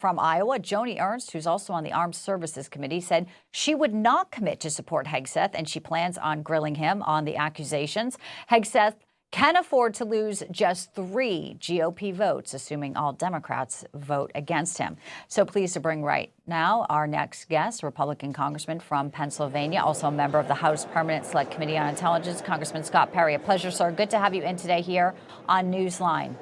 from Iowa, Joni Ernst, who's also on the Armed Services Committee, said she would not commit to support Hegseth, and she plans on grilling him on the accusations. Hegseth can afford to lose just 3 GOP votes, assuming all Democrats vote against him. So pleased to bring right now our next guest, Republican Congressman from Pennsylvania, also a member of the House Permanent Select Committee on Intelligence, Congressman Scott Perry. A pleasure, sir. Good to have you in today here on Newsline.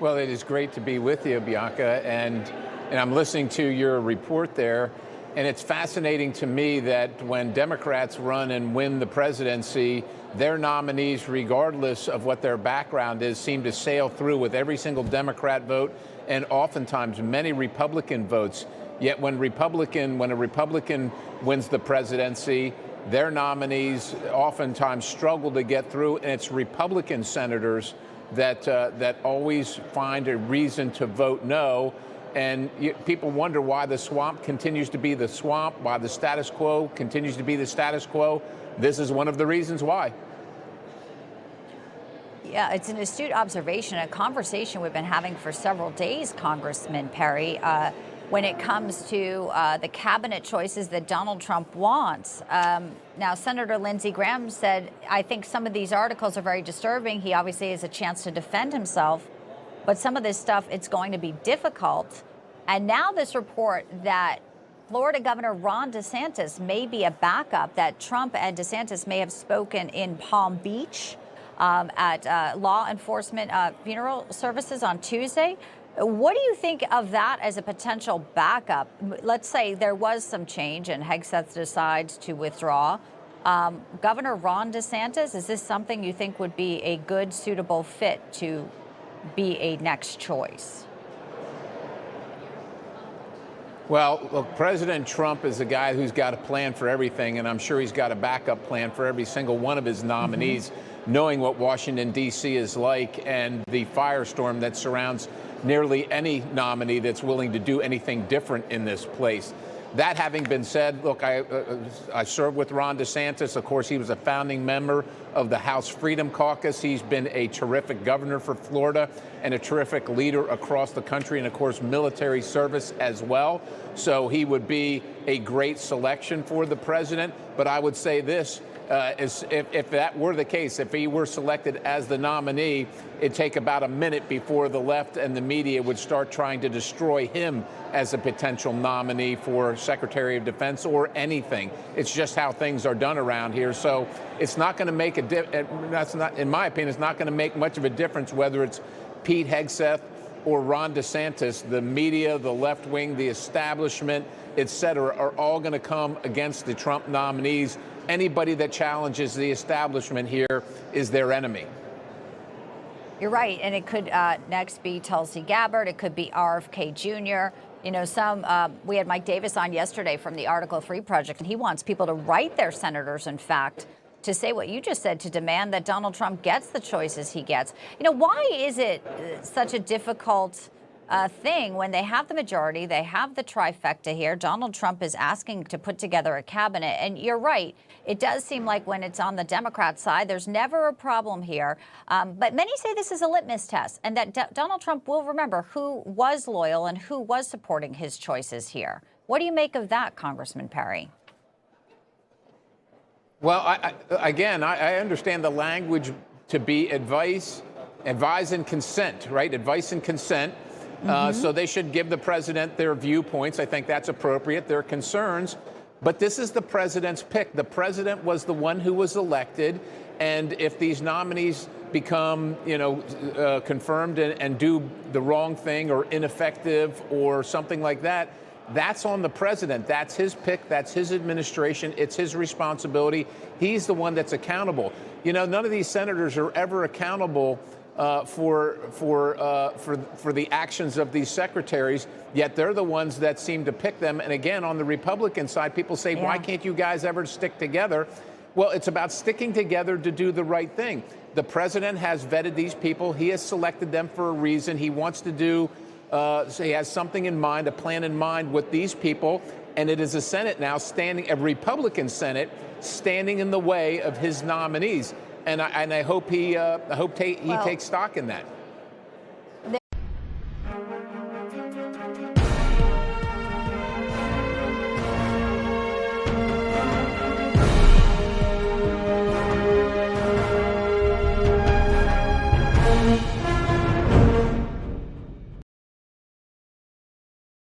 Well, it is great to be with you, Bianca, and I'm listening to your report there, and it's fascinating to me that when Democrats run and win the presidency, their nominees, regardless of what their background is, seem to sail through with every single Democrat vote and oftentimes many Republican votes. Yet when a Republican wins the presidency, their nominees oftentimes struggle to get through, and it's Republican senators that always find a reason to vote no. And people wonder why the swamp continues to be the swamp, why the status quo continues to be the status quo. This is one of the reasons why. Yeah, it's an astute observation, a conversation we've been having for several days, Congressman Perry, when it comes to the cabinet choices that Donald Trump wants. Now, Senator Lindsey Graham said, I think some of these articles are very disturbing. He obviously has a chance to defend himself. But some of this stuff, it's going to be difficult. And now this report that Florida Governor Ron DeSantis may be a backup, that Trump and DeSantis may have spoken in Palm Beach at law enforcement funeral services on Tuesday. What do you think of that as a potential backup? Let's say there was some change and Hegseth decides to withdraw. Governor Ron DeSantis, is this something you think would be a good, suitable fit to be a next choice? Well, look, President Trump is a guy who's got a plan for everything, and I'm sure he's got a backup plan for every single one of his nominees, knowing what Washington, D.C. is like and the firestorm that surrounds nearly any nominee that's willing to do anything different in this place. That having been said, look, I served with Ron DeSantis. Of course, he was a founding member of the House Freedom Caucus. He's been a terrific governor for Florida and a terrific leader across the country, and of course, military service as well. So he would be a great selection for the president. But I would say this, if that were the case, if he were selected as the nominee, it'd take about a minute before the left and the media would start trying to destroy him as a potential nominee for Secretary of Defense or anything. It's just how things are done around here. So it's not going to make that's not, in my opinion, it's not going to make much of a difference whether it's Pete Hegseth or Ron DeSantis. The media, the left wing, the establishment, et cetera, are all going to come against the Trump nominees. Anybody that challenges the establishment here is their enemy. You're right. And it could next be Tulsi Gabbard. It could be RFK Jr. You know, we had Mike Davis on yesterday from the Article 3 Project, and he wants people to write their senators, in fact, to say what you just said, to demand that Donald Trump gets the choices he gets. You know, why is it such a difficult thing when they have the majority, they have the trifecta here? Donald Trump is asking to put together a cabinet. And you're right. It does seem like when it's on the Democrat side, there's never a problem here. But many say this is a litmus test and that Donald Trump will remember who was loyal and who was supporting his choices here. What do you make of that, Congressman Perry? Well, I understand the language to be advice and consent, right? Advice and consent. So they should give the president their viewpoints. I think that's appropriate, their concerns. But this is the president's pick. The president was the one who was elected. And if these nominees become, confirmed and do the wrong thing or ineffective or something like that, that's on the president. That's his pick. That's his administration. It's his responsibility. He's the one that's accountable. You know, none of these senators are ever accountable for the actions of these secretaries, yet they're the ones that seem to pick them. And again, on the Republican side, people say, why can't you guys ever stick together? Well, it's about sticking together to do the right thing. The president has vetted these people. He has selected them for a reason. He wants to do, so he has something in mind, a plan in mind with these people. And it is a Senate now a Republican Senate standing in the way of his nominees. And I hope he takes stock in that.